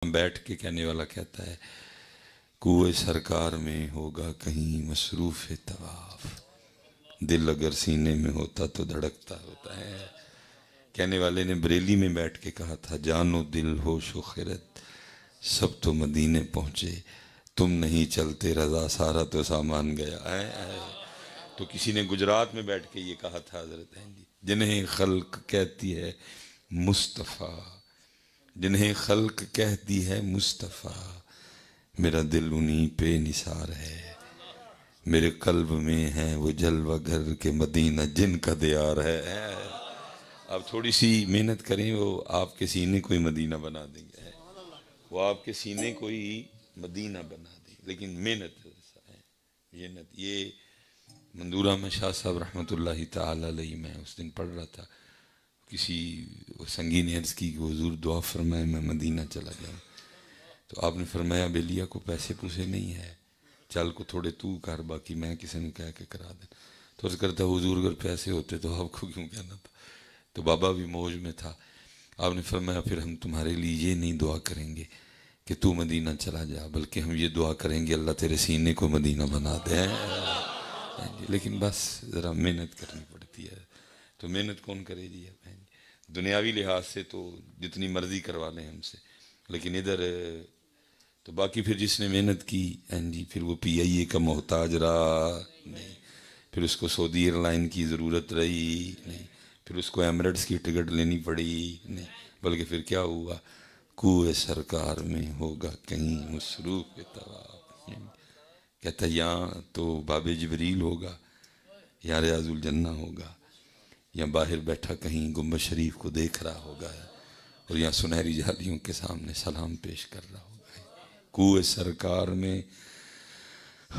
بیٹھ کے کہنے والا کہتا ہے کوئے سرکار میں ہوگا کہیں مصروف طواف، دل اگر سینے میں ہوتا تو دھڑکتا ہوتا ہے۔ کہنے والے نے بریلی میں بیٹھ کے کہا تھا جان و دل ہوش و خرد سب تو مدینے پہنچے، تم نہیں چلتے رضا سارا تو سامان گیا۔ تو کسی نے گجرات میں بیٹھ کے یہ کہا تھا حضرت جنہیں خلق کہتی ہے مصطفیٰ، جنہیں خلق کہتی ہے مصطفیٰ، میرا دل انہی پہ نثار ہے، میرے قلب میں ہے وہ جلوہ گھر کے مدینہ جن کا دیار ہے۔ اب تھوڑی سی محنت کریں وہ آپ کے سینے کو ہی مدینہ بنا دیں گے، وہ آپ کے سینے کو ہی مدینہ بنا دیں گے، لیکن محنت ہے، محنت۔ یہ مندور احمد شاہ صاحب رحمۃ اللہ تعالی علیہ، میں اس دن پڑھ رہا تھا، کسی سنگی نے عرض کی کہ حضور دعا فرمائے میں مدینہ چلا جاؤں، تو آپ نے فرمایا بیلیا کو پیسے پوسے نہیں ہے، چل کو تھوڑے تو کر باقی میں کسی نے کہہ کے کرا دیں۔ تو عرض کرتا حضور اگر پیسے ہوتے تو آپ کو کیوں کہنا تھا؟ تو بابا بھی موج میں تھا، آپ نے فرمایا پھر ہم تمہارے لیے یہ نہیں دعا کریں گے کہ تو مدینہ چلا جا، بلکہ ہم یہ دعا کریں گے اللہ تیرے سینے کو مدینہ بنا دے۔ لیکن بس ذرا محنت کرنی پڑتی ہے، تو محنت کون کرے جی؟ دنیاوی لحاظ سے تو جتنی مرضی کروا لیں ہم سے، لیکن ادھر تو باقی پھر جس نے محنت کی جی پھر وہ پی آئی اے کا محتاج رہا نہیں، پھر اس کو سعودی ایئر لائن کی ضرورت رہی نہیں، پھر اس کو ایمریٹس کی ٹکٹ لینی پڑی نہیں، بلکہ پھر کیا ہوا کوئے سرکار میں ہوگا کہیں مصروف طواف، کہتا ہے یہاں تو باب جبریل ہوگا، یا ریاض الجنہ ہوگا، یا باہر بیٹھا کہیں گنبد شریف کو دیکھ رہا ہوگا، اور یا سنہری جھالیوں کے سامنے سلام پیش کر رہا ہوگا۔ کوئے سرکار میں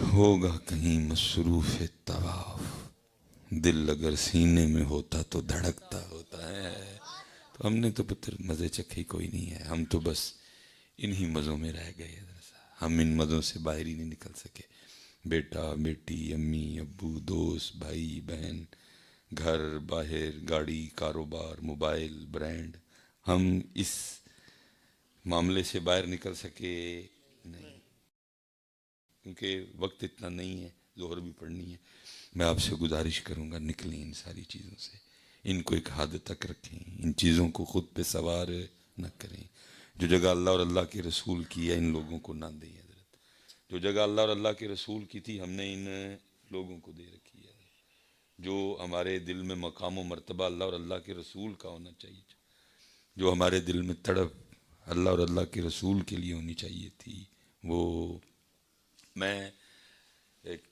ہوگا کہیں مصروف طواف، دل اگر سینے میں ہوتا تو دھڑکتا ہوتا ہے۔ تو ہم نے تو پتر مزے چکھے کوئی نہیں ہے، ہم تو بس انہی مزوں میں رہ گئے، ہم ان مزوں سے باہر ہی نہیں نکل سکے۔ بیٹا بیٹی، امی ابو، دوست بھائی بہن، گھر باہر، گاڑی، کاروبار، موبائل، برانڈ، ہم اس معاملے سے باہر نکل سکے نہیں، کیونکہ وقت اتنا نہیں ہے، ظہر بھی پڑھنی ہے۔ میں آپ سے گزارش کروں گا نکلیں ان ساری چیزوں سے، ان کو ایک حد تک رکھیں، ان چیزوں کو خود پہ سوار نہ کریں۔ جو جگہ اللہ اور اللہ کے رسول کی ہے ان لوگوں کو نہ دیں حضرت، جو جگہ اللہ اور اللہ کے رسول کی تھی ہم نے ان لوگوں کو دے رکھی ہے۔ جو ہمارے دل میں مقام و مرتبہ اللہ اور اللہ کے رسول کا ہونا چاہیے، جو ہمارے دل میں تڑپ اللہ اور اللہ کے رسول کے لیے ہونی چاہیے تھی، وہ میں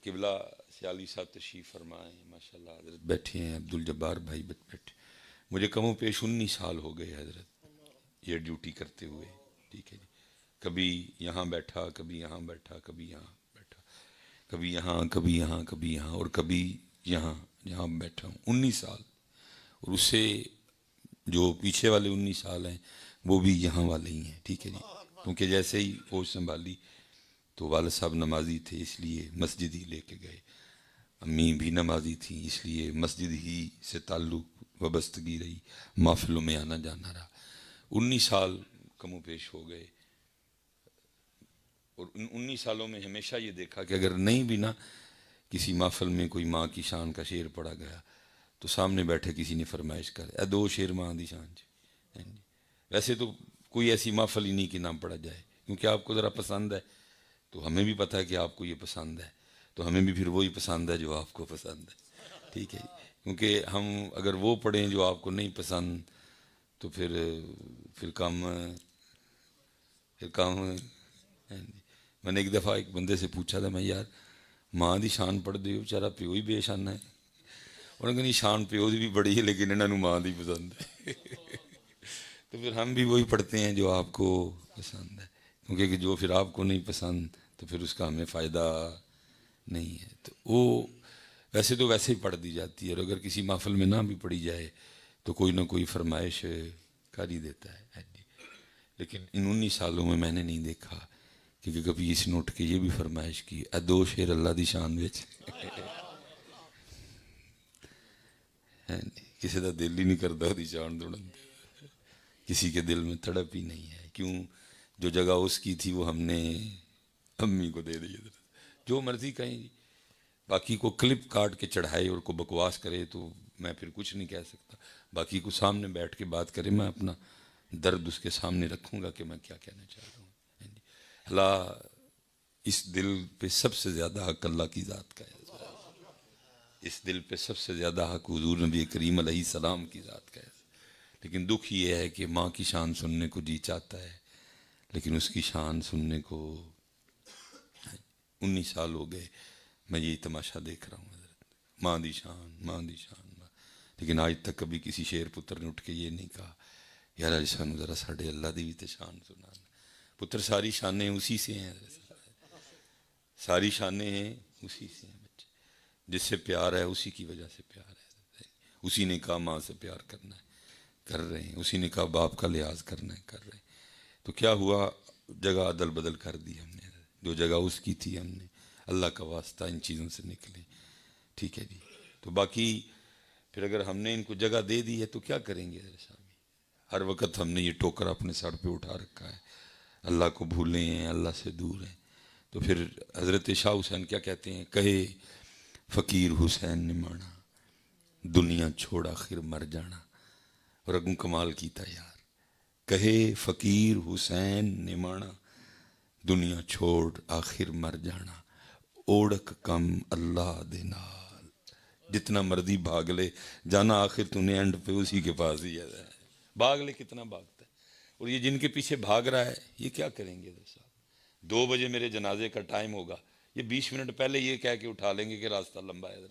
قبلہ سیالی صاحب تشریف فرمائیں ماشاءاللہ، حضرت بیٹھے ہیں، عبدالجبار بھائی بیٹھے، مجھے کم و پیش 19 سال ہو گئے حضرت یہ ڈیوٹی کرتے ہوئے، ٹھیک ہے جی، کبھی یہاں بیٹھا، کبھی یہاں بیٹھا، کبھی یہاں بیٹھا، کبھی یہاں، کبھی یہاں، کبھی یہاں، اور کبھی یہاں بیٹھا ہوں 19 سال، اور اس سے جو پیچھے والے 19 سال ہیں وہ بھی یہاں والے ہی ہیں، ٹھیک ہے جی، کیونکہ جیسے ہی ہوش سنبھالی تو والد صاحب نمازی تھے اس لیے مسجد ہی لے کے گئے، امی بھی نمازی تھیں اس لیے مسجد ہی سے تعلق وابستگی رہی، محفلوں میں آنا جانا رہا، 19 سال کم و پیش ہو گئے، اور ان 19 سالوں میں ہمیشہ یہ دیکھا کہ اگر نہیں بھی نا کسی محفل میں کوئی ماں کی شان کا شعر پڑھا گیا تو سامنے بیٹھے کسی نے فرمائش کر اے دو شعر ماں دی شان جی، ویسے تو کوئی ایسی محفل ہی نہیں کہ نام پڑھا جائے، کیونکہ آپ کو ذرا پسند ہے، تو ہمیں بھی پتہ ہے کہ آپ کو یہ پسند ہے، تو ہمیں بھی پھر وہی پسند ہے جو آپ کو پسند ہے، ٹھیک ہے، کیونکہ ہم اگر وہ پڑھیں جو آپ کو نہیں پسند تو پھر کام میں نے ایک دفعہ ایک بندے سے پوچھا تھا، میں یار ماں دی شان پڑھ دے بیچارہ پیو ہی بے شان ہے، انہوں نے کہا نہیں شان پیو دی بھی بڑی ہے لیکن انہوں نے ماں دی پسند ہے۔ تو پھر ہم بھی وہی پڑھتے ہیں جو آپ کو پسند ہے، کیونکہ جو پھر آپ کو نہیں پسند تو پھر اس کا ہمیں فائدہ نہیں ہے، تو وہ ویسے تو ویسے ہی پڑھ دی جاتی ہے، اور اگر کسی محفل میں نہ بھی پڑھی جائے تو کوئی نہ کوئی فرمائش کر ہی دیتا ہے، لیکن ان 19 سالوں میں میں نے نہیں دیکھا کہ کبھی اس نوٹ کے یہ بھی فرمائش کی اے دو شیر اللہ دی شان وچ، کسی دا دل ہی نہیں کرتا دی شان دوڑن، کسی کے دل میں تڑپ ہی نہیں ہے، کیوں؟ جو جگہ اس کی تھی وہ ہم نے امی کو دے دی. جو مرضی کہیں جی. باقی کو کلپ کاٹ کے چڑھائے اور کو بکواس کرے تو میں پھر کچھ نہیں کہہ سکتا. باقی کو سامنے بیٹھ کے بات کرے، میں اپنا درد اس کے سامنے رکھوں گا کہ میں کیا کہنا چاہ رہا ہوں. اللہ اس دل پہ سب سے زیادہ حق اللہ کی ذات کا ہے. اس دل پہ سب سے زیادہ حق حضور نبی کریم علیہ السلام کی ذات کا ہے. لیکن دکھ یہ ہے کہ ماں کی شان سننے کو جی چاہتا ہے، لیکن اس کی شان سننے کو 19 سال ہو گئے میں یہی تماشا دیکھ رہا ہوں. ماں دی شان، ماں دی شان. لیکن آج تک کبھی کسی شیر پتر نے اٹھ کے یہ نہیں کہا یار اج سانو ذرا ساڈے اللہ دی بھی تے شان سنا. پتر ساری شانیں اسی سے ہیں، ساری شانیں ہیں اسی سے ہیں. بچے جس سے پیار ہے اسی کی وجہ سے پیار ہے. اسی نے کہا ماں سے پیار کرنا ہے، کر رہے ہیں. اسی نے کہا باپ کا لحاظ کرنا ہے، کر رہے ہیں. تو کیا ہوا، جگہ عدل بدل کر دی ہم نے. جو جگہ اس کی تھی ہم نے. اللہ کا واسطہ ان چیزوں سے نکلیں. ٹھیک ہے جی. تو باقی پھر اگر ہم نے ان کو جگہ دے دی ہے تو کیا کریں گے صاحب؟ ہر وقت ہم نے یہ ٹوکر اپنے سر پہ اٹھا رکھا ہے، اللہ کو بھولے ہیں، اللہ سے دور ہیں. تو پھر حضرت شاہ حسین کیا کہتے ہیں؟ کہے فقیر حسین نے مانا دنیا چھوڑ آخر مر جانا. اور اگوں کمال کیتا یار. کہے فقیر حسین نے مانا دنیا چھوڑ آخر مر جانا. اوڑک کم اللہ دے نال. جتنا مرضی بھاگ لے جانا آخر تو نے اینڈ پہ اسی کے پاس ہی ہے. بھاگ لے کتنا بھاگتا ہے. اور یہ جن کے پیچھے بھاگ رہا ہے یہ کیا کریں گے صاحب؟ 2 بجے میرے جنازے کا ٹائم ہوگا، یہ 20 منٹ پہلے یہ کہہ کے اٹھا لیں گے کہ راستہ لمبا ہے.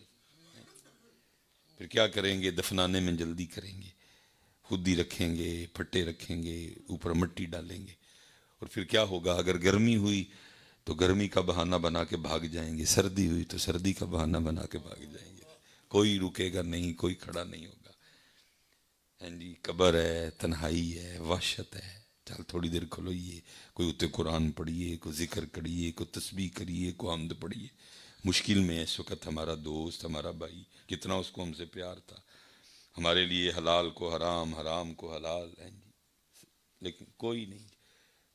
پھر کیا کریں گے؟ دفنانے میں جلدی کریں گے، خود ہی رکھیں گے، پھٹے رکھیں گے، اوپر مٹی ڈالیں گے. اور پھر کیا ہوگا؟ اگر گرمی ہوئی تو گرمی کا بہانہ بنا کے بھاگ جائیں گے، سردی ہوئی تو سردی کا بہانہ بنا کے بھاگ جائیں گے. کوئی رکے گا نہیں، کوئی کھڑا نہیں ہوگا. ہاں جی. قبر ہے، تنہائی ہے، وحشت ہے. چل تھوڑی دیر کھلوئیے، کوئی اتنے قرآن پڑھیے، کوئی ذکر کریے، کوئی تسبیح کریے، کوئی حمد پڑھیے. مشکل میں اس وقت ہمارا دوست، ہمارا بھائی، کتنا اس کو ہم سے پیار تھا. ہمارے لیے حلال کو حرام، حرام کو حلال. ہیں جی. لیکن کوئی نہیں.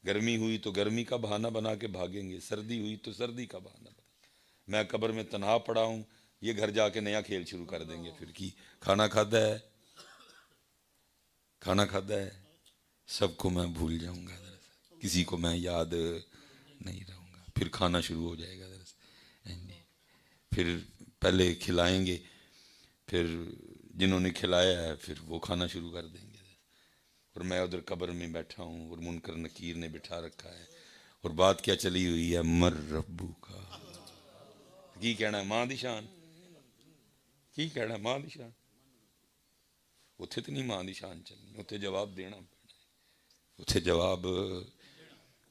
گرمی ہوئی تو گرمی کا بہانہ بنا کے بھاگیں گے، سردی ہوئی تو سردی کا بہانہ بنا. میں قبر میں تنہا پڑا ہوں، یہ گھر جا کے نیا کھیل شروع کر دیں گے. پھر کی کھانا کھادا ہے، کھانا کھادا ہے، سب کو میں بھول جاؤں گا، کسی کو میں یاد نہیں رہوں گا. پھر کھانا شروع ہو جائے گا. پھر پہلے کھلائیں گے، پھر جنہوں نے کھلایا ہے پھر وہ کھانا شروع کر دیں گے. اور میں ادھر قبر میں بیٹھا ہوں اور منکر نکیر نے بٹھا رکھا ہے. اور بات کیا چلی ہوئی ہے؟ مر ربو کا. کی کہنا ہے؟ ماں دی شان. کی کہنا ہے؟ ماں دی شان. اتھے تو نہیں ماں دی شان چلنی، اتھے جواب دینا پڑنا. اتھے جواب،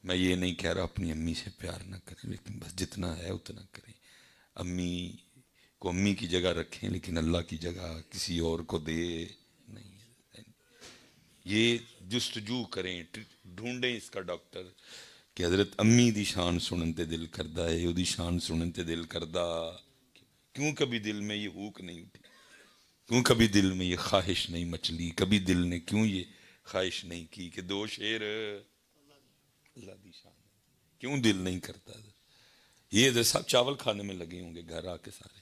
میں یہ نہیں کہہ رہا اپنی امی سے پیار نہ کریں، لیکن بس جتنا ہے اتنا کریں. امی کو امی کی جگہ رکھیں، لیکن اللہ کی جگہ کسی اور کو دے نہیں. یہ جستجو کریں، ڈھونڈیں اس کا ڈاکٹر کہ حضرت امی دی شان سنن تے دل کردہ ہے، وہ دی شان سنن تے دل کردہ. کیوں کبھی دل میں یہ ہوک نہیں اٹھی؟ کیوں کبھی دل میں یہ خواہش نہیں مچلی؟ کبھی دل نے کیوں یہ خواہش نہیں کی کہ 2 شیر اللہ دی شان؟ کیوں دل نہیں کرتا؟ یہ سب چاول کھانے میں لگے ہوں گے گھر آ کے سارے.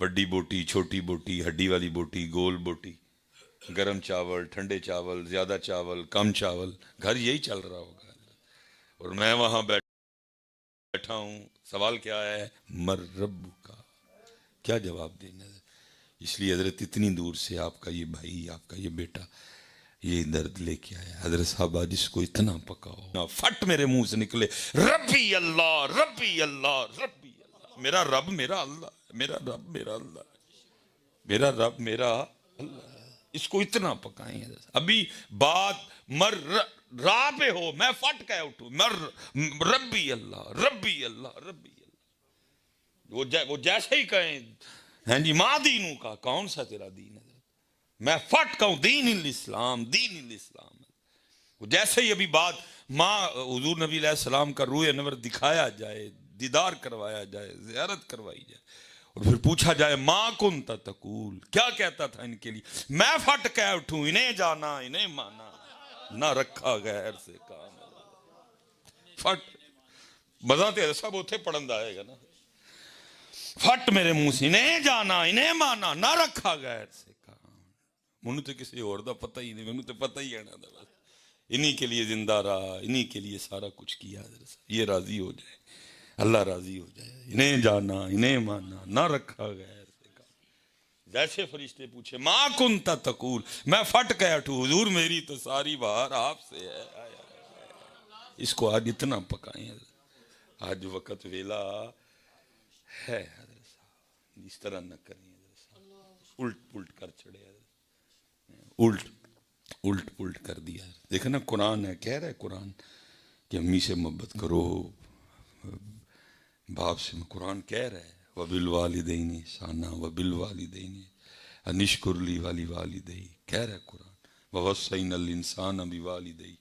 بڑی بوٹی، چھوٹی بوٹی، ہڈی والی بوٹی، گول بوٹی، گرم چاول، ٹھنڈے چاول، زیادہ چاول، کم چاول. گھر یہی چل رہا ہوگا. اور میں وہاں بیٹھا ہوں. سوال کیا ہے؟ مر رب کا. کیا جواب دینا ہے؟ اس لیے حضرت اتنی دور سے آپ کا یہ بھائی، آپ کا یہ بیٹا یہ درد لے کے آیا. حضرت صاحبہ جس کو اتنا پکاؤ فٹ میرے منہ سے نکلے ربی اللہ، ربی اللہ، ربی اللہ. میرا رب میرا اللہ، میرا رب میرا اللہ، میرا رب میرا اللہ. اس کو اتنا پکائیں. ابھی بات مر راہ پہ ہو، میں فٹ کہہ اٹھوں مر ربی اللہ، ربی اللہ، ربی اللہ. وہ جیسے ہی کہیں ہیں جی ماں دینوں کا، کون سا تیرا دین ہے؟ میں فٹ کہوں دین الاسلام، دین الاسلام. جیسے ہی ابھی بات ماں حضور نبی علیہ السلام کا روح انور دکھایا جائے، دیدار کروایا جائے، زیارت کروائی جائے، اور پھر پوچھا جائے ماں کنت تقول، کیا کہتا تھا ان کے لیے؟ میں پھٹ کہہ اٹھوں انہیں جانا انہیں مانا، نہ رکھا غیر سے کام. فٹ مزہ تو صاحب اتنے پڑھن دا آئے گا نا فٹ میرے منہ سے انہیں جانا انہیں مانا نہ رکھا غیر سے کام منہ تو کسی اور دا پتہ ہی نہیں منہ تو پتہ ہی ہے نا بس انہی کے لیے زندہ رہا انہی کے لیے سارا کچھ کیا یہ راضی ہو جائے اللہ راضی ہو جائے انہیں جانا انہیں مانا نہ رکھا غیر سے کام جیسے فرشتے پوچھے ما کنتا تقول میں پھٹ کے اٹھوں حضور میری تو ساری بہار آپ سے ہے اس کو آج اتنا پکائیں آج وقت ویلا ہے حضرت صاحب اس طرح نہ کریں حضرت صاحب الٹ پلٹ کر چڑھے الٹ پلٹ کر دیا دیکھیں نا قرآن ہے کہہ رہا ہے قرآن کہ امی سے محبت کرو باپ سے قرآن کہہ رہا ہے وَبِالْوَالِدَيْنِ احسانا وَبِالْوَالِدَيْنِ أَنِ اشْكُرْ لِي وَلِوَالِدَيْ کہہ رہا ہے قرآن وَوَصَّيْنَا الْإِنسَانَ بِوَالِدَيْهِ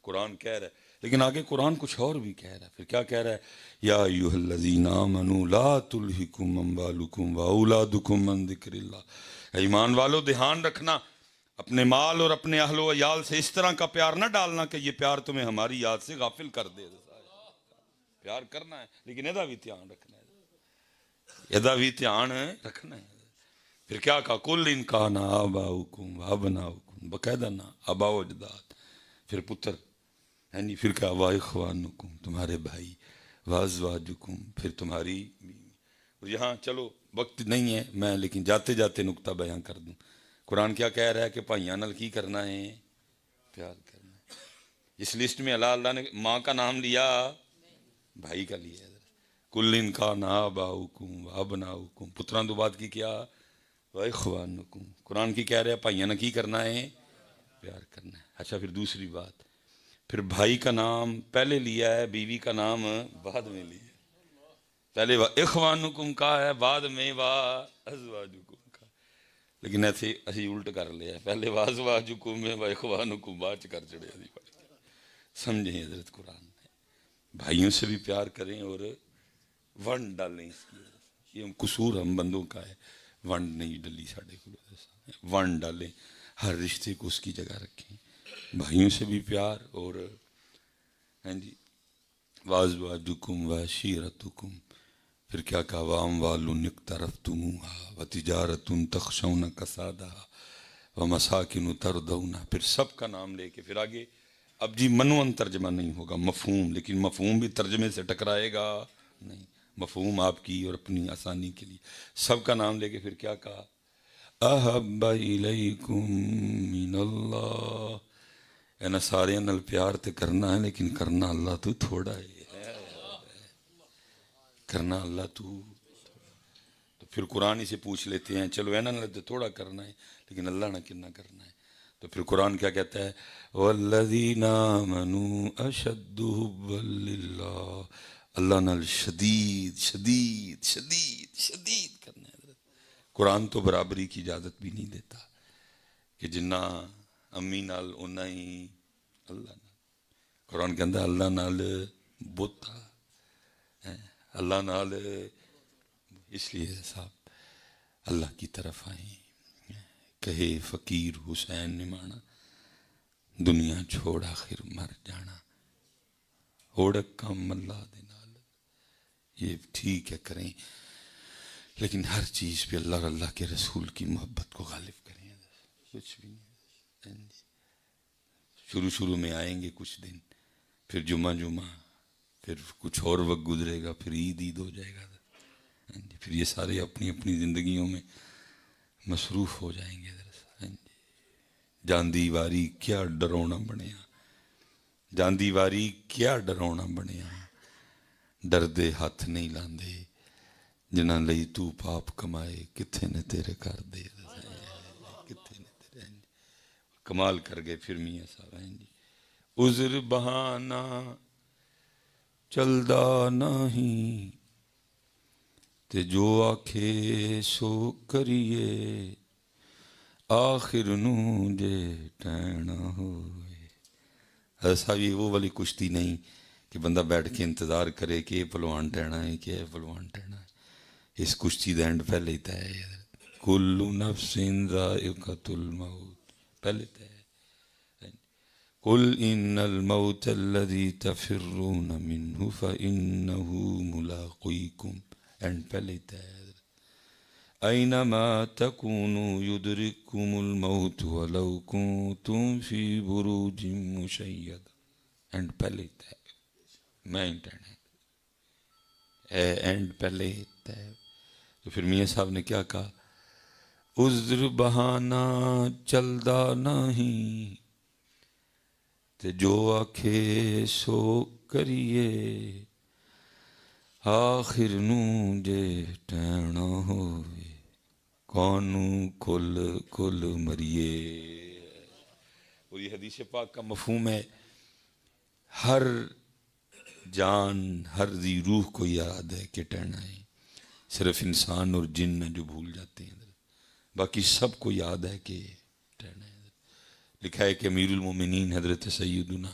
قرآن کہہ رہا ہے لیکن آگے قرآن کچھ اور بھی کہہ رہا ہے پھر کیا کہہ رہا ہے یا ایھا الذین آمنوا لا تلہکم اموالکم واولادکم عن ذکر اللہ ایمان والو دھیان رکھنا اپنے مال اور اپنے اہل و عیال سے اس طرح کا پیار نہ ڈالنا کہ یہ پیار تمہیں ہماری یاد سے غافل کر دے پیار کرنا ہے لیکن یہ بھی دھیان رکھنا ہے یہ بھی دھیان رکھنا ہے پھر کیا کہا کل ان کا نا آباؤکم وابناؤکم باقاعدہ نا آبا و اجداد پھر پتر یعنی پھر کیا واخوانکم تمہارے بھائی وازواجکم پھر تمہاری اور یہاں چلو وقت نہیں ہے میں لیکن جاتے جاتے نقطہ بیان کر دوں قرآن کیا کہہ رہا ہے کہ بھائیاں نال کی کرنا ہے پیار کرنا ہے اس لسٹ میں اللہ نے ماں کا نام لیا بھائی کا لیا کل ان کا نا آباؤکم وابناؤکم پتران تو بات کی کیا واخوانکم قرآن کی کہہ رہا ہے بھائیاں نے کی کرنا ہے پیار کرنا ہے اچھا پھر دوسری بات پھر بھائی کا نام پہلے لیا ہے بیوی کا نام بعد میں لیا پہلے اخوانکم کا ہے بعد میں ازواجکم کا لیکن ایسے اسی الٹ کر لیا پہلے ازواجکم میں اخوانکم بعد کر چڑے سمجھیں حضرت قرآن بھائیوں سے بھی پیار کریں اور ونڈ ڈالیں اس کی یہ قصور ہم بندوں کا ہے ونڈ نہیں ڈلی ساڑھے کو ونڈ ڈالیں ہر رشتے کو اس کی جگہ رکھیں بھائیوں سے بھی پیار اور ہاں جی وازواجکم وعشیرتکم پھر کیا کہا واموال اقترفتموها وتجارت تخشون کسادها ومساکن ترضونها پھر سب کا نام لے کے پھر آگے اب جی منون ترجمہ نہیں ہوگا مفہوم لیکن مفہوم بھی ترجمے سے ٹکرائے گا نہیں مفہوم آپ کی اور اپنی آسانی کے لیے سب کا نام لے کے پھر کیا کہا احب الیکم من اللہ اینا سارے نال پیار تے کرنا ہے لیکن کرنا اللہ تو تھوڑا ہے کرنا اللہ تو پھر قرآن ہی سے پوچھ لیتے ہیں چلو اینا نال تھوڑا کرنا ہے لیکن اللہ نہ کتنا کرنا ہے تو پھر قرآن کیا کہتا ہے والذین آمنوا اشد حبا للہ اللہ نال شدید شدید شدید شدید کرنا ہے قرآن تو برابری کی اجازت بھی نہیں دیتا کہ جنہ امی نال اُنہ ہی اللہ نال قرآن کہتا ہے اللہ نال بوتا اللہ نال اس لیے صاحب اللہ کی طرف آئیں کہے فقیر حسین نے مانا دنیا چھوڑ آخر مر جانا اوڑک کم اللہ دے نال یہ ٹھیک ہے کریں لیکن ہر چیز پہ اللہ اور اللہ کے رسول کی محبت کو غالب کریں کچھ بھی نہیں شروع میں آئیں گے کچھ دن پھر جمعہ پھر کچھ اور وقت گزرے گا پھر عید ہو جائے گا پھر یہ سارے اپنی اپنی زندگیوں میں مصروف ہو جائیں گے جان دیواری کیا ڈرونا بنیا جان دیواری کیا ڈرونا بنیا ڈردے ہاتھ نہیں لاندے جنہاں لئی تو پاپ کمائے کتھے نے تیرے کر دے کتھے نے تیرے کمال کر گئے پھر میاں صاحب ہیں جی عذر بہانہ چلدا نہیں تے جو آکھے سو کریے آخر نو جے ٹینا ہوئے ایسا بھی وہ والی کشتی نہیں کہ بندہ بیٹھ کے انتظار کرے کہ یہ پلوان ٹہنا ہے کہ یہ پلوان ٹہنا ہے اس کشتی دا اینڈ پہلے ہی طے ہے کل نفس ذائقۃ الموت پہلے طے ہے قل ان الموت الذي تفرون منه فانه ملاقيكم. اینڈ پہلے اینما تکونوا یدرککم الموت ولو کنتم فی بروج مشیدہ. اینڈ پہلے میں اینڈ پہلے تو پھر میاں صاحب نے کیا کہا؟ عذر بہانہ چلدا نہیں تے جو آکھے سو کریے آخر نوں جے ٹہنا ہوئے کونوں کل کل مریے. اور یہ حدیث پاک کا مفہوم ہے ہر جان ہر ذی روح کو یاد ہے کہ ٹہنا ہے. صرف انسان اور جن جو بھول جاتے ہیں، باقی سب کو یاد ہے کہ ٹہنا ہے. لکھا ہے کہ امیر المومنین حضرت سیدنا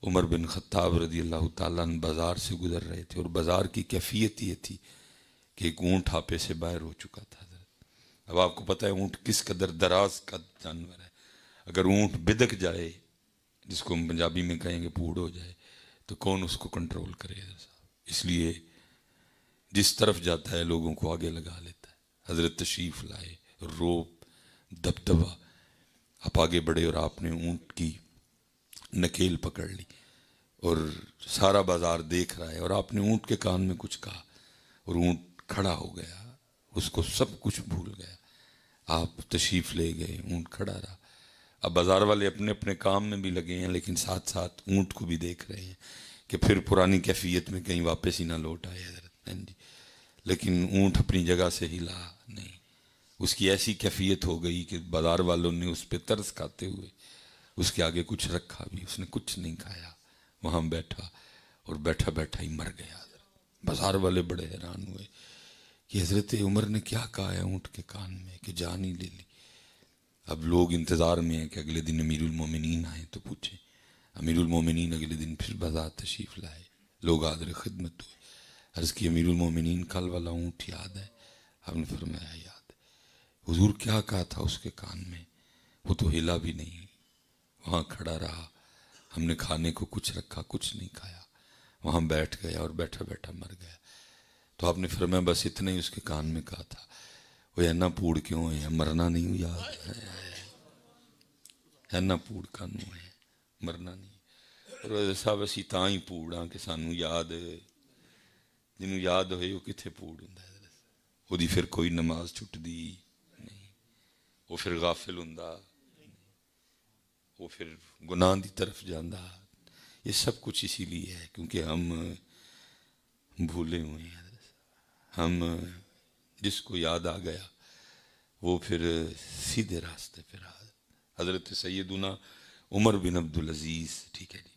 عمر بن خطاب رضی اللہ تعالیٰ عنہ بازار سے گزر رہے تھے، اور بازار کی کیفیت یہ تھی کہ ایک اونٹ ہاپے سے باہر ہو چکا تھا. اب آپ کو پتہ ہے اونٹ کس قدر دراز کا جانور ہے. اگر اونٹ بدک جائے، جس کو ہم پنجابی میں کہیں گے پوڑ ہو جائے، تو کون اس کو کنٹرول کرے صاحب. اس لیے جس طرف جاتا ہے لوگوں کو آگے لگا لیتا ہے. حضرت تشریف لائے، روپ دبدبہ، آپ آگے بڑھے اور آپ نے اونٹ کی نکیل پکڑ لی اور سارا بازار دیکھ رہا ہے، اور آپ نے اونٹ کے کان میں کچھ کہا اور اونٹ کھڑا ہو گیا، اس کو سب کچھ بھول گیا. آپ تشریف لے گئے، اونٹ کھڑا رہا. اب بازار والے اپنے اپنے کام میں بھی لگے ہیں، لیکن ساتھ ساتھ اونٹ کو بھی دیکھ رہے ہیں کہ پھر پرانی کیفیت میں کہیں واپس ہی نہ لوٹ آئے حضرت. جی، لیکن اونٹ اپنی جگہ سے ہلا نہیں. اس کی ایسی کیفیت ہو گئی کہ بازار والوں نے اس پہ ترس کھاتے ہوئے اس کے آگے کچھ رکھا بھی، اس نے کچھ نہیں کھایا، وہاں بیٹھا اور بیٹھا بیٹھا ہی مر گیا. بازار والے بڑے حیران ہوئے کہ حضرت عمر نے کیا کہا ہے اونٹ کے کان میں کہ جان ہی لے لی. اب لوگ انتظار میں ہیں کہ اگلے دن امیر المومنین آئیں تو پوچھیں. امیر المومنین اگلے دن پھر بازار تشریف لائے، لوگ حاضر خدمت ہوئے. عرض کی امیر المومنین کل والا اونٹ یاد ہے؟ ہم نے فرمایا یاد ہے. حضور کیا کہا تھا اس کے کان میں؟ وہ تو ہلا بھی نہیں، وہاں کھڑا رہا. ہم نے کھانے کو کچھ رکھا، کچھ نہیں کھایا، وہاں بیٹھ گیا اور بیٹھا بیٹھا مر گیا. تو آپ نے فرمایا بس اتنا ہی اس کے کان میں کہا تھا. وہ اینا پوڑ کیوں ہے؟ مرنا نہیں یاد ہے، اینا پوڑ کانوں ہے، مرنا نہیں. اور صاحب اسی تاں ہی پوڑ ہاں کہ سانوں یاد، جنوں یاد ہوئے وہ کتھے پوڑ ہوں. وہ دی پھر کوئی نماز چھٹ دی نہیں، وہ پھر غافل ہوں، وہ پھر گناہ دی طرف جاندہ. یہ سب کچھ اسی لیے ہے کیونکہ ہم بھولے ہوئے ہیں. ہم جس کو یاد آ گیا وہ پھر سیدھے راستے پہ رہا. حضرت سیدنا عمر بن عبدالعزیز، ٹھیک ہے جی،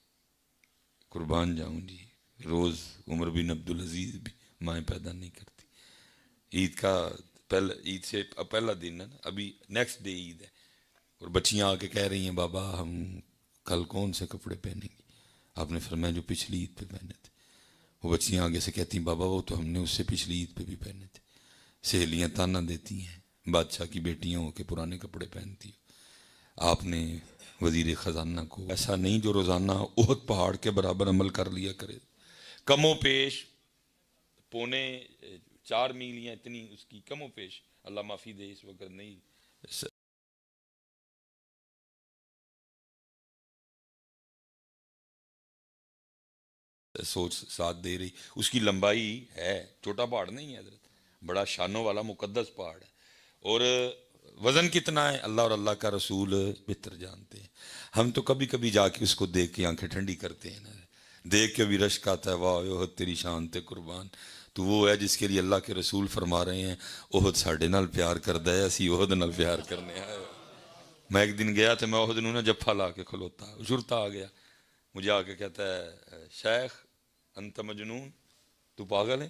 قربان جاؤں جی، روز عمر بن عبدالعزیز بھی مائیں پیدا نہیں کرتی. عید کا پہلا، عید سے پہلا دن ہے نا، ابھی نیکسٹ ڈے عید ہے، اور بچیاں آ کے کہہ رہی ہیں بابا ہم کل کون سے کپڑے پہنیں گی؟ آپ نے فرمایا جو پچھلی عید پہ پہنے تھے. وہ بچیاں آگے سے کہتی ہیں بابا وہ تو ہم نے اس سے پچھلی عید پہ بھی پہنے تھے. سہیلیاں تانا دیتی ہیں بادشاہ کی بیٹیاں ہو کے پرانے کپڑے پہنتی ہو. آپ نے وزیر خزانہ کو ایسا نہیں جو روزانہ احد پہاڑ کے برابر عمل کر لیا کرے، کم و پیش 4.25 میل یا اتنی اس کی کم و پیش، اللہ معافی دے اس وقت نہیں سوچ ساتھ دے رہی. اس کی لمبائی ہے، چھوٹا پہاڑ نہیں ہے حضرت، بڑا شانوں والا مقدس پہاڑ ہے. اور وزن کتنا ہے اللہ اور اللہ کا رسول بہتر جانتے ہیں. ہم تو کبھی کبھی جا کے اس کو دیکھ کے آنکھیں ٹھنڈی کرتے ہیں نا، دیکھ کے بھی رشک آتا ہے، واہ احد تیری شان تے قربان. تو وہ ہے جس کے لیے اللہ کے رسول فرما رہے ہیں احد ساڈے نال پیار کردا ہے، اسی احد نال پیار کرنے آئے. میں ایک دن گیا تو میں احد نوں نا جفا لا کے کھلوتا، شرتا آ گیا مجھے آ کے کہتا ہے شیخ انت مجنون، تو پاگل ہے؟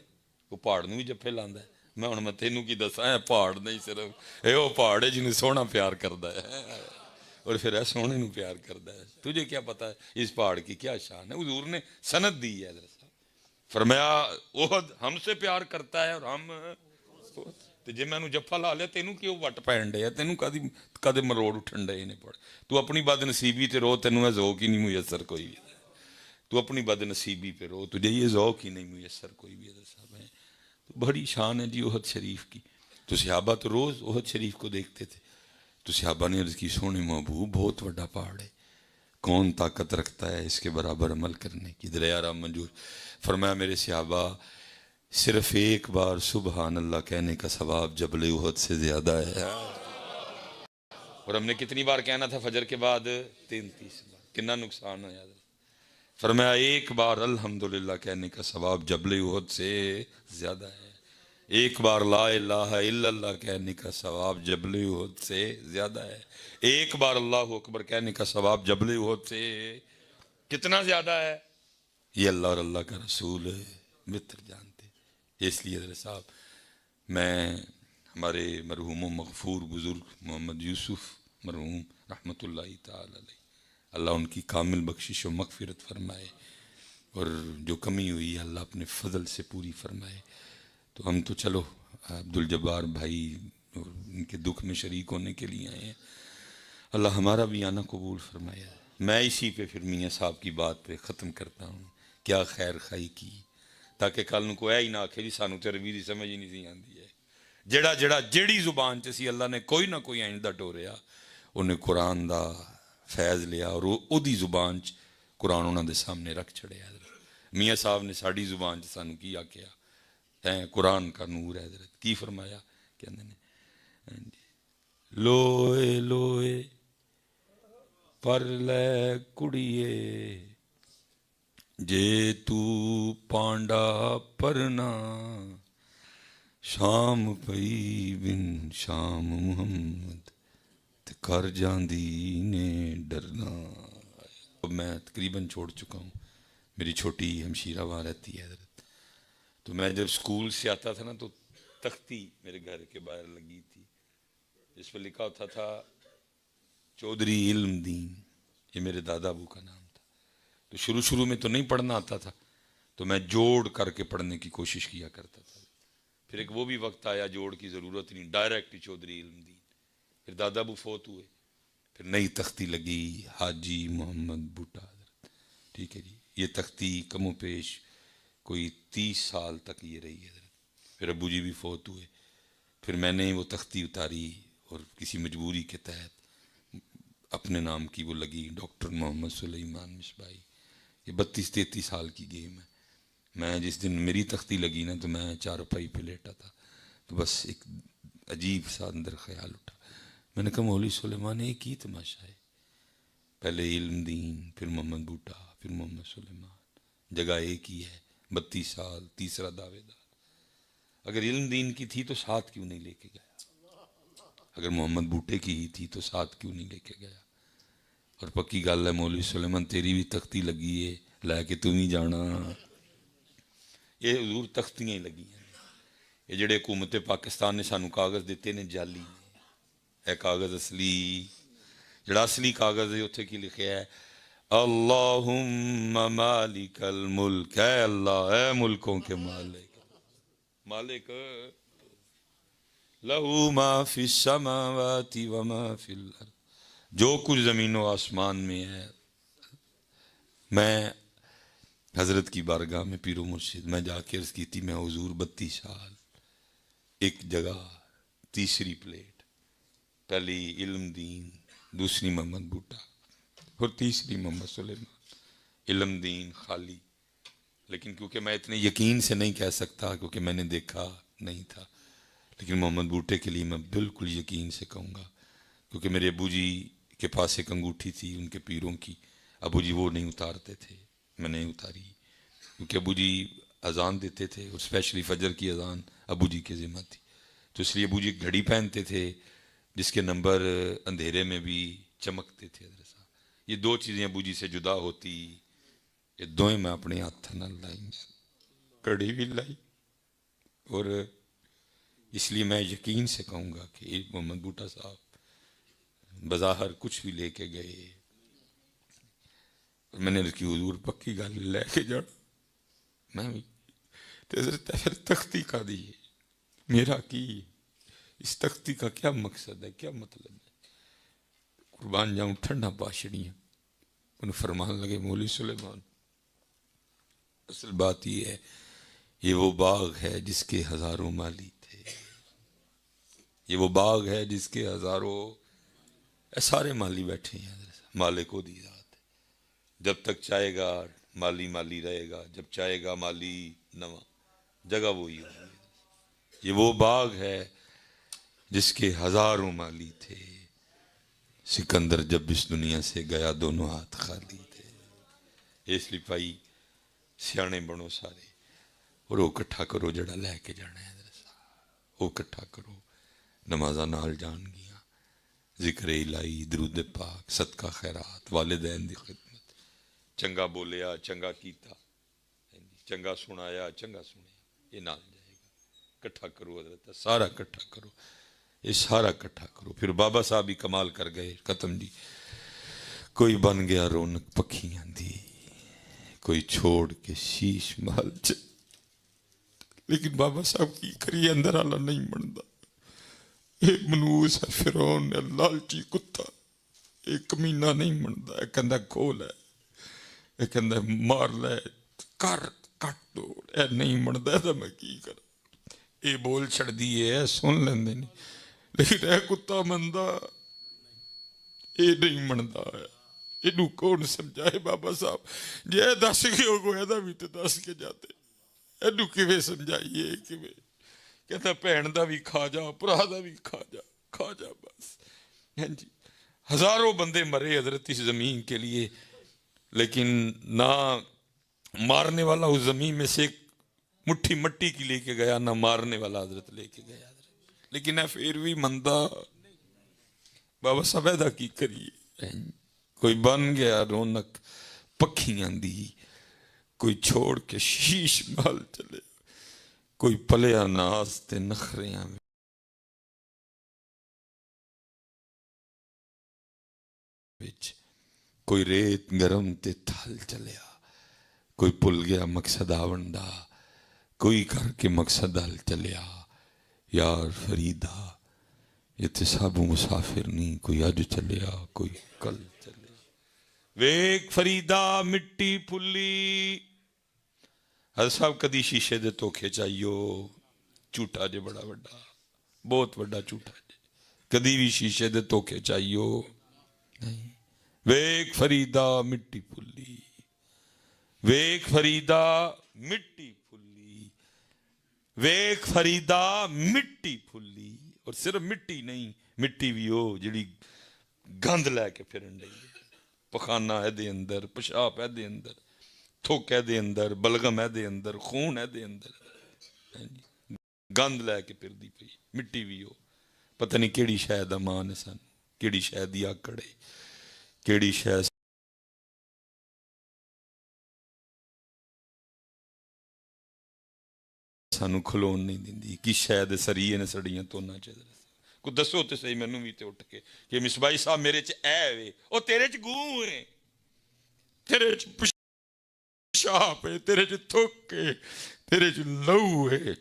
وہ پہاڑ نوں بھی جفے لاندا ہے. میں تینوں کی دساں ہے پہاڑ نہیں صرف اے وہ پہاڑ ہے جنہیں سونا پیار کردا ہے، اور پھر سونے نوں پیار کردا ہے. تجھے کیا پتا ہے اس پہاڑ کی کیا شان ہے؟ حضور نے سند دی ہے حضرت صاحب، فرمایا احد ہم سے پیار کرتا ہے اور ہم تو جی میں جفا لا لیا تینوں کیوں وٹ پین ڈے تینوں کدے مروڑ اٹھن ڈے نے پڑ تو اپنی بد نصیبی تے رو تینوں ذوق ہی نہیں میسر کوئی بھی تو اپنی بد نصیبی پہ رو تجھے یہ ذوق ہی نہیں میسر کوئی بھی حضرت صاحب ہیں تو بڑی شان ہے جی احد شریف کی تو صحابہ تو روز احد شریف کو دیکھتے تھے تو صحابہ نے عرض کی سونے محبوب بہت بڑا پہاڑ ہے کون طاقت رکھتا ہے اس کے برابر عمل کرنے کی دریا رام منظور فرمایا میرے صحابہ صرف ایک بار سبحان اللہ کہنے کا ثواب جبل احد سے زیادہ ہے اور ہم نے کتنی بار کہنا تھا فجر کے بعد 33 بار کتنا نقصان ہو یاد فرمایا ایک بار الحمدللہ کہنے کا ثواب جبل احد سے زیادہ ہے ایک بار لا الہ الا اللہ کہنے کا ثواب جبل احد سے زیادہ ہے ایک بار اللہ اکبر کہنے کا ثواب جبل احد سے کتنا زیادہ ہے یہ اللہ اور اللہ کا رسول بہتر جانتے اس لیے حضرت صاحب میں ہمارے مرحوم و مغفور بزرگ محمد یوسف مرحوم رحمۃ اللہ تعالی علیہ اللہ ان کی کامل بخشش و مغفرت فرمائے اور جو کمی ہوئی اللہ اپنے فضل سے پوری فرمائے تو ہم تو چلو عبدالجبار بھائی اور ان کے دکھ میں شریک ہونے کے لیے آئے ہیں اللہ ہمارا بھی آنا قبول فرمایا میں اسی پہ پھر میاں صاحب کی بات پہ ختم کرتا ہوں کیا خیر خائی کی تاکہ کل کو ہی نہ آکھے جی سانو تے عربی دی سمجھ ہی نہیں سی آندی ہے جیڑی زبان چ سی اللہ نے کوئی نہ کوئی آئندہ ٹوریا انہیں قرآن دا فیض لیا اور او دی زبان چ قرآن انہوں دے سامنے رکھ چھڑیا میاں صاحب نے ساڑی زبان چ سانو کی آکھیا ہے قرآن کا نور ہے حضرت کی فرمایا کہندے نے لوئے لوئے پر لے کڑیے جے تو پانڈا پرنا شام پئی بن شام محمد کر جاندی نے ڈرنا اب میں تقریباً چھوڑ چکا ہوں میری چھوٹی ہمشیرہ وہاں رہتی ہے حضرت تو میں جب اسکول سے آتا تھا نا تو تختی میرے گھر کے باہر لگی تھی جس پہ لکھا ہوتا تھا چودھری علم دین یہ میرے دادا ابو کا نام تھا تو شروع میں تو نہیں پڑھنا آتا تھا تو میں جوڑ کر کے پڑھنے کی کوشش کیا کرتا تھا پھر ایک وہ بھی وقت آیا جوڑ کی ضرورت نہیں ڈائریکٹ چودھری علم دین پھر دادا ابو فوت ہوئے پھر نئی تختی لگی حاجی محمد بوٹا حضرت ٹھیک ہے جی یہ تختی کم و پیش کوئی 30 سال تک یہ رہی ہے حضرت پھر ابو جی بھی فوت ہوئے پھر میں نے وہ تختی اتاری اور کسی مجبوری کے تحت اپنے نام کی وہ لگی ڈاکٹر محمد سلیمان مصباحی یہ 32-33 سال کی گیم ہے میں جس دن میری تختی لگی نا تو میں چارپائی پہ لیٹا تھا تو بس ایک عجیب سا اندر خیال اٹھا میں نے کہا مولوی سلیمان ایک ہی تماشا ہے پہلے علم دین پھر محمد بوٹا پھر محمد سلیمان جگہ ایک ہی ہے 32 سال تیسرا دعوے دار اگر علم دین کی تھی تو ساتھ کیوں نہیں لے کے گیا اگر محمد بوٹے کی ہی تھی تو ساتھ کیوں نہیں لے کے گیا اور پکی گل ہے مولوی سلیمان تیری بھی تختی لگی ہے لے کے تم ہی جانا یہ حضور تختیاں ہی لگی ہیں یہ جڑے حکومت پاکستان نے سانو کاغذ دیتے نے جعلی اے کاغذ اصلی جڑا اصلی کاغذ ہے اتھے کی لکھے ہے اللہم مالک الملک اے اللہ اے ملکوں کے مالک لہو ما فی السماوات وما فی الارض جو کچھ زمین و آسمان میں ہے میں حضرت کی بارگاہ میں پیر و مرشد میں جا کے عرض کی تھی میں حضور 32 سال ایک جگہ تیسری پلیٹ پہلی علم دین دوسری محمد بوٹا اور تیسری محمد سلیمان علم دین خالی لیکن کیونکہ میں اتنے یقین سے نہیں کہہ سکتا کیونکہ میں نے دیکھا نہیں تھا لیکن محمد بوٹے کے لیے میں بالکل یقین سے کہوں گا کیونکہ میرے ابو جی کے پاس ایک انگوٹھی تھی ان کے پیروں کی ابو جی وہ نہیں اتارتے تھے میں نہیں اتاری کیونکہ ابو جی اذان دیتے تھے اور اسپیشلی فجر کی اذان ابو جی کے ذمہ تھی تو اس لیے ابو جی گھڑی پہنتے تھے جس کے نمبر اندھیرے میں بھی چمکتے تھے حضرت صاحب یہ 2 چیزیں ابو جی سے جدا ہوتی یہ دوئیں میں اپنے ہاتھ نہ لائی گھڑی بھی لائی اور اس لیے میں یقین سے کہوں گا کہ محمد بوٹا صاحب بظاہر کچھ بھی لے کے گئے میں نے رکھی حضور پکی گل لے کے جانا میں بھی حضرت پھر تختی کا دی میرا کی اس تختی کا کیا مقصد ہے, کیا مطلب ہے؟ قربان جاؤں ٹھنڈا پاشڑیاں ان فرمان لگے مولوی سلیمان اصل بات یہ ہے, یہ وہ باغ ہے جس کے ہزاروں مالی تھے, یہ وہ باغ ہے جس کے ہزاروں سارے مالی بیٹھے ہیں, مالک کو دی ذات ہے. جب تک چاہے گا مالی مالی رہے گا, جب چاہے گا مالی نواں, جگہ وہی ہوگی. یہ وہ باغ ہے جس کے ہزاروں مالی تھے, سکندر جب اس دنیا سے گیا دونوں ہاتھ خالی تھے. اس لیے پائی سیانے بنو سارے, اور وہ کٹھا کرو جڑا لے کے جانا ہے, وہ کٹھا کرو. نمازاں نال جان گیاں, ذکر الہی, درود پاک, صدقہ خیرات, والدین دی خدمت, چنگا بولیا چنگا کیتا, چنگا سنایا چنگا سنیا, یہ نال جائے گا. کٹھا کرو حضرت, سارا کٹھا کرو, یہ سارا کٹھا کرو. پھر بابا صاحب ہی کمال کر گئے. ختم جی. کوئی بن گیا رونق پکھیاں دی, کوئی چھوڑ کے شیش محل لیکن بابا صاحب کی کریے اندر آلا نہیں بنتا. ایک منوس ہے فرعون ہے, لالچی کتا, ایک کمینہ نہیں بنتا. ایک کہندہ کھول ہے, ایک کہندہ مار لے, کر کٹ دو, اے نہیں بنتا ہے. میں کی کر اے بول چھڑ دیئے سن لیندے نہیں, لیکن اے کتا مندہ اے نہیں بنتا ہے. اینو کون سمجھائے بابا صاحب جے دس کے ہو گویا دا بھی تو دس کے جاتے. اینو کیویں سمجھائیے, کیویں کہتا پہن دا بھی کھا جا, پرا دا بھی کھا جا, کھا جا بس. جی ہزاروں بندے مرے حضرت اس زمین کے لیے, لیکن نہ مارنے والا اس زمین میں سے ایک مٹھی مٹی کی لے کے گیا, نہ مارنے والا حضرت لے کے گیا. لیکن ہے پھر بھی مندہ بابا صاحب ایدہ کی کریے. کوئی بن گیا رونق پکھیاں دی, کوئی چھوڑ کے شیش محل چلے, کوئی پلیا ناز تے نخریاں وچ, کوئی ریت گرم تے تھل چلیا, کوئی پل گیا مقصد آونڈا, کوئی کر کے مقصد حل چلیا. یار فریدہ یہ تے سب مسافر نہیں, کوئی اج چلیا کوئی کل چلیا. ویک فریدہ مٹی پھلی. حضرت صاحب کدی شیشے دے توکھے چاہیو, جھوٹا جے بڑا بڑا, بہت بڑا جھوٹا جے, کدی بھی شیشے دے توکھے چاہیو نہیں. ویک فریدہ مٹی پھلی, ویک فریدہ مٹی پھلی, ویک فریدہ مٹی پھلی. اور صرف مٹی نہیں, مٹی بھی ہو جڑی گند لے کے پھرن رہی ہے. پخانہ ہے دے اندر, پشاپ ہے دے اندر, تھوک ہے دے اندر, بلغم ہے دے اندر, خون ہے دے اندر, گند لے کے پھر دی پئی. مٹی بھی ہو, پتہ نہیں کیڑی شاید امان ہے سن, کیڑی شاید یا کڑے, کیڑی شاید سانو کھلون نہیں دیندی, کی شاید سریے نے سڑیاں تو نہ چاہیے. کو دسو تے صحیح مینوں بھی تے اٹھ کے کہ مصباحی صاحب میرے چ اے وے, او تیرے چ گوں ہے, تیرے چ پشاپ ہے, تیرے چ تھوک ہے, تیرے چ لہو ہے.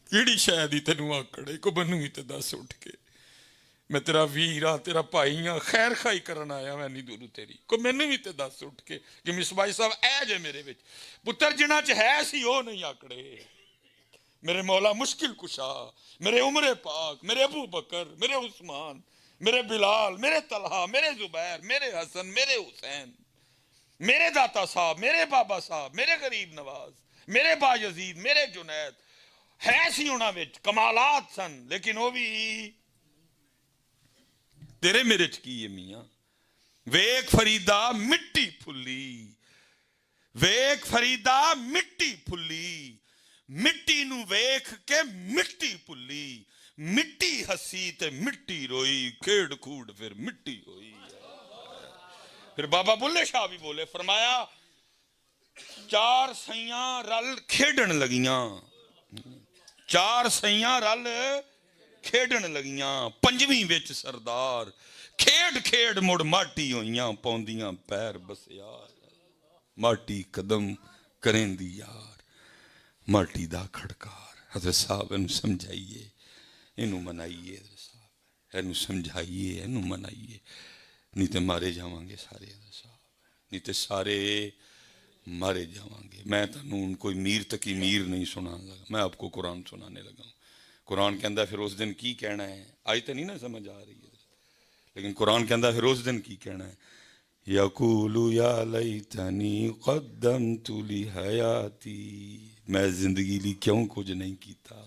کیڑی شاید ہی تینوں آکڑے, کو مینوں بھی تے دس اٹھ کے. میں تیرا ویر ہاں, تیرا بھائی ہاں, خیر خائی کرن آیا میں نہیں دورو تیری, کو مینوں بھی تے دس اٹھ کے کہ مصباحی صاحب اے جے میرے وچ پتر جنہ چ ہے سی او نہیں آکڑے. میرے مولا مشکل کشا, میرے عمر پاک, میرے ابو بکر, میرے عثمان, میرے بلال, میرے طلحہ, میرے زبیر, میرے حسن, میرے حسین, میرے داتا صاحب, میرے بابا صاحب, میرے غریب نواز, میرے با یزید, میرے جنید, ہے سی انہاں وچ کمالات سن, لیکن وہ بھی تیرے میرے چ کی ہے میاں. ویک فریدہ مٹی پھلی, ویک فریدہ مٹی پھلی, مٹی نو ویکھ کے مٹی پھلی, مٹی ہسی تے مٹی روئی, کھیڑ کھوڑ پھر مٹی ہوئی. پھر بابا بلے شاہ بھی بولے, فرمایا چار سیاں رل کھیڑن لگیاں, چار سیاں رل کھیڑن لگیاں, پنجویں وچ سردار, کھیڑ کھیڑ مڑ ماٹی ہوئیاں, پوندیاں پیر بس یار, ماٹی قدم کریں دی یار, ماٹی دا کھڑکار. حضرت صاحب ان سمجھائیے اینو منائیے حضرت صاحب، اینو سمجھائیے، اینو منائیے، نہیں تے مارے جاوانگے سارے حضرت صاحب، نہیں تے سارے مارے جاوانگے۔ میں تنوں کوئی میر تکی میر نہیں سنان لگا، میں آپ کو قرآن سنانے لگا ہوں۔ قرآن کے اندر پھر اس دن کی کہنا ہے، آج تو نہیں نا سمجھ آ رہی ہے، لیکن قرآن کے اندر پھر اس دن کی کہنا ہے، یقول یا لیتنی قدمت لحیاتی، میں زندگی لی کیوں کچھ نہیں کیتا،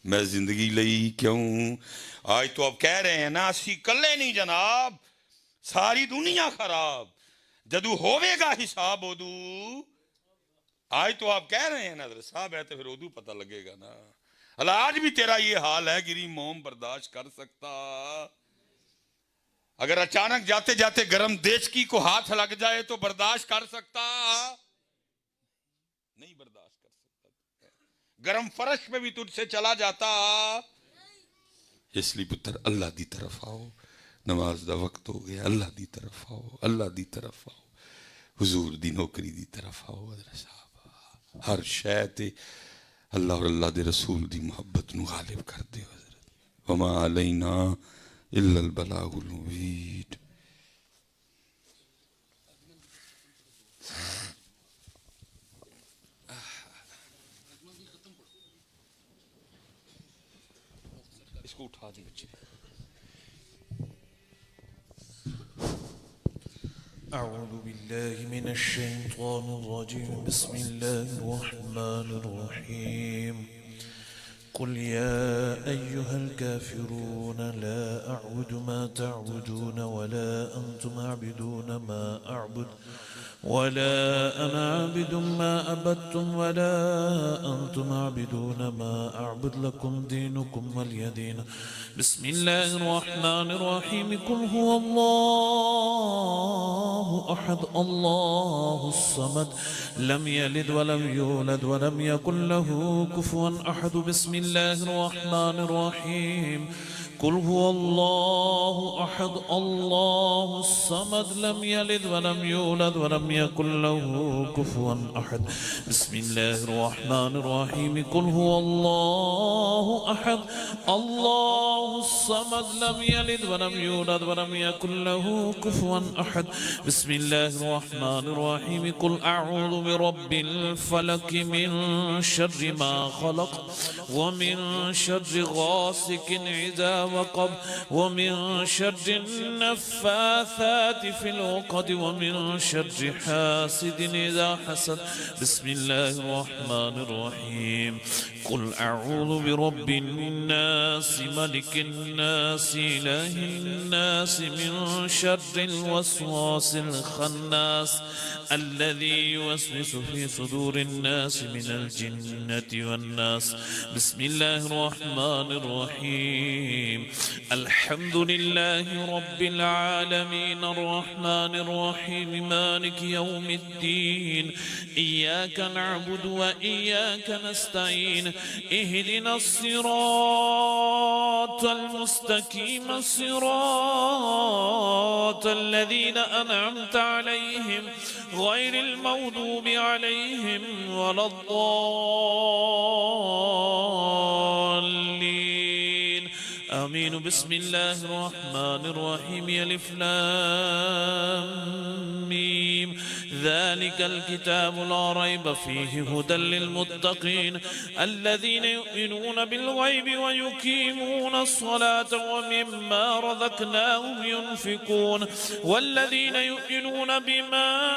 میں زندگی لئی کیوں۔ آج تو اب کہہ رہے ہیں نا اسی کلے نہیں جناب، ساری دنیا خراب، جدو ہوئے گا حساب ادو، آج تو آپ کہہ رہے ہیں نا حضرت صاحب ہے تو پھر ادو پتہ لگے گا نا۔ اللہ آج بھی تیرا یہ حال ہے گری موم برداشت کر سکتا؟ اگر اچانک جاتے جاتے گرم دیچکی کو ہاتھ لگ جائے تو برداشت کر سکتا؟ نہیں برداشت کر سکتا۔ گرم فرش پہ بھی تجھ سے چلا جاتا۔ اس لیے پتر اللہ دی طرف آؤ، نماز دا وقت ہو گیا، اللہ دی طرف آؤ، اللہ دی طرف آؤ، حضور دی نوکری دی طرف آؤ حضرت صاحب۔ ہر شے تے اللہ اور اللہ دے رسول دی محبت نو غالب کر دے حضرت۔ وما علینا الا البلاغ المبین۔ اس کو اٹھا دیں بچے۔ أعوذ بالله من الشيطان الرجيم بسم الله الرحمن الرحيم قل يا أيها الكافرون لا أعبد ما تعبدون ولا أنتم عابدون ما أعبد ولا أنا عابد ما أبدتم ولا أنتم عابدون ما أعبد لكم دينكم ولي دين بسم الله الرحمن الرحيم قل هو الله أحد الله الصمد لم يلد ولم يولد ولم يكن له كفوا أحد بسم الله الرحمن الرحيم قل هو الله أحد الله الصمد لم يلد ولم يولد ولم يكن له كفوا أحد بسم الله الرحمن الرحيم قل هو الله أحد الله الصمد لم يلد ولم يولد ولم يكن له كفوا أحد بسم الله الرحمن الرحيم قل أعوذ برب الفلك من شر ما خلق ومن شر غاسق إذا وقب ومن شر النفاثات في العقد ومن شر حاسد إذا حسد بسم الله الرحمن الرحيم قل أعوذ برب الناس ملك الناس إله الناس من شر الوسواس الخناس الذي يوسوس في صدور الناس من الجنة والناس بسم الله الرحمن الرحيم الحمد لله رب العالمين الرحمن الرحيم مالك يوم الدين إياك نعبد وإياك نستعين اهدنا الصراط المستقيم صراط الذين أنعمت عليهم غير المغضوب عليهم ولا الضالين آمين بسم الله الرحمن الرحيم ألف لام ميم ذلك الكتاب لا ريب فيه هدى للمتقين الذين يؤمنون بالغيب ويقيمون الصلاة ومما رزقناهم ينفقون والذين يؤمنون بما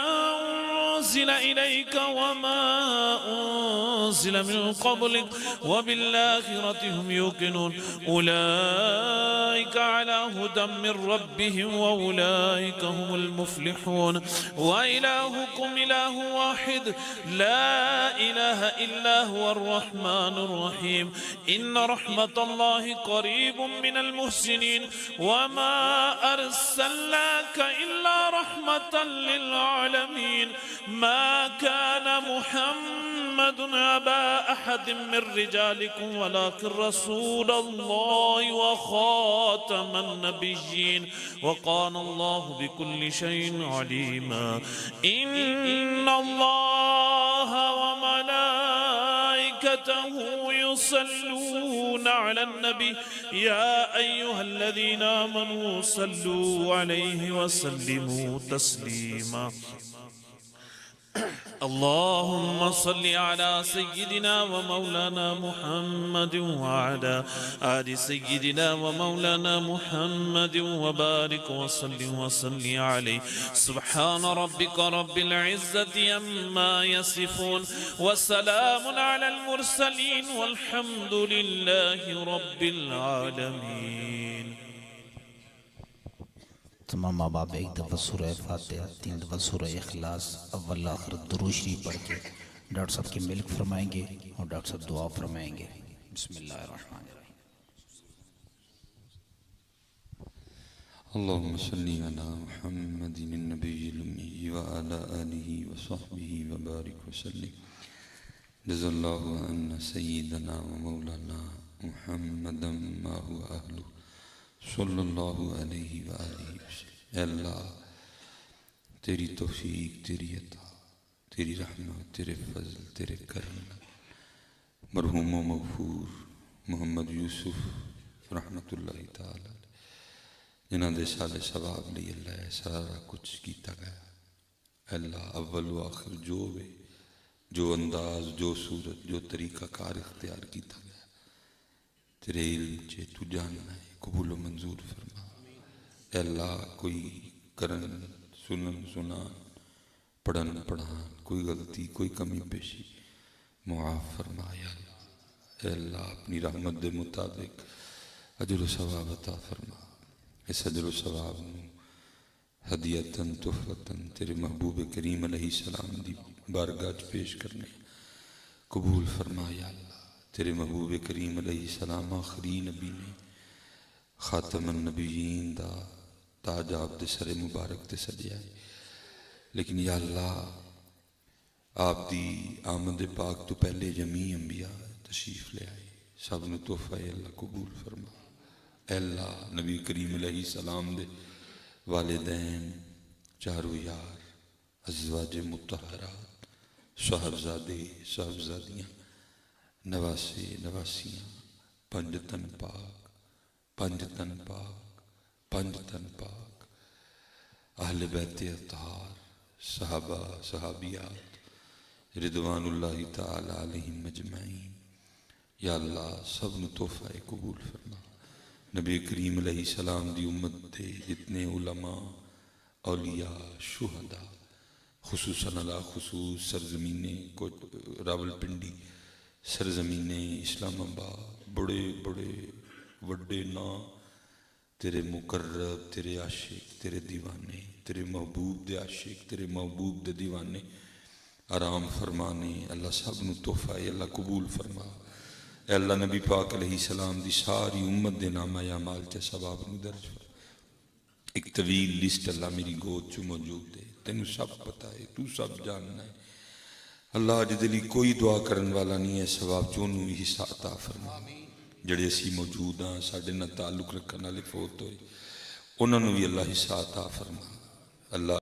أنزل إليك وما أنزل من قبلك وبالآخرة هم يوقنون أولئك على هدى من ربهم وأولئك هم المفلحون وإلهكم إله واحد لا إله إلا هو الرحمن الرحيم إن رحمة الله قريب من المحسنين وما أرسلناك إلا رحمة للعالمين ما كان محمد أبا أحد من رجالكم ولكن رسول الله وخاتم النبيين وكان الله بكل شيء عليما إن الله وملائكته يصلون على النبي يا أيها الذين آمنوا صلوا عليه وسلموا تسليما اللهم صل على سيدنا ومولانا محمد وعلى آل سيدنا ومولانا محمد وبارك وصل عليه سبحان ربك رب العزة عما يصفون وسلام على المرسلين والحمد لله رب العالمين. تمام ماں باپ ایک دفعہ سورہ فاتحہ 3 دفعہ سورہ اخلاص اول آخر درود شریف پڑھ کے ڈاکٹر صاحب کی ملک فرمائیں گے اور ڈاکٹر صاحب دعا فرمائیں گے. بسم اللہ الرحمن الرحیم. اللهم صل على محمد النبي الأمي وعلى آله وصحبه وبارك وسلم. جزا الله عنا سيدنا ومولانا محمدا ما هو أهله صلی اللہ علیہ وآلہ وسلم. اے اللہ تیری توفیق، تیری عطا، تیری رحمت، تیرے فضل، تیرے کرم مرحوم و مغفور محمد یوسف رحمت اللہ تعالی جنہاں دے سال ثواب لی اللہ سارا کچھ کیتا گیا. اے اللہ اول و آخر جو وے، جو انداز، جو صورت، جو طریقہ کار اختیار کیتا گیا تیرے علم چے تو جاننا ہے، قبول و منظور فرما. اے اللہ کوئی کرن سنن سنان پڑھن پڑھان کوئی غلطی کوئی کمی پیشی معاف فرما. یا اللہ اے اللہ اپنی رحمت دے مطابق اجر و ثواب عطا فرما. اس اجر و ثواب نو ہدیتاً تحفتاً تیرے محبوب کریم علیہ السلام دی بارگاہ پیش کرنے قبول فرما. یا اللہ تیرے محبوب کریم علیہ السلام آخری نبی نے خاتم النبیین دا تاج آپ دے سر مبارک تے سجیا ہے، لیکن یا اللہ آپ دی آمد پاک تو پہلے جمیع انبیاء تشریف لے آئے، سب نے تحفہ اے اللہ قبول فرما. اے اللہ نبی کریم علیہ السلام دے والدین، چاروں یار، ازواج مطہرات، صاحبزادے صاحبزادیاں، نواسے نواسیاں، پنج تن پاک، پنج تن پاک، پنج تن پاک، اہل بیت اطہار، صحابہ صحابیات رضوان اللہ تعالی علیہم مجمعین. یا اللہ سب نے تحفہ قبول فرما. نبی کریم علیہ السلام دی امت دے جتنے علماء، اولیاء، شہداء، خصوصاً علی خصوص سرزمین راول پنڈی، سرزمین اسلام آباد، بڑے بڑے وڈے نا تیرے مقرب، تیرے عاشق، تیرے دیوانے، تیرے محبوب دے عاشق، تیرے محبوب دے دیوانے آرام فرمانے. اللہ سب نو تحفہ اللہ قبول فرما. اے اللہ نبی پاک علیہ السلام دی ساری امت دے نامہ اعمال تے ثواب نو درج فرما. ایک طویل لسٹ اللہ میری گود چو موجود ہے، تینوں سب پتہ ہے، تو سب جاننا ہے. اللہ اج دے لئی کوئی دعا کرن والا نہیں ہے ثواب چونوں ہی حصہ عطا فرما. جڑے اسی موجود ہاں ساڈے نال تعلق رکھن والے فوت ہوئے انہاں نوں بھی اللہ حصہ عطا فرما. اللہ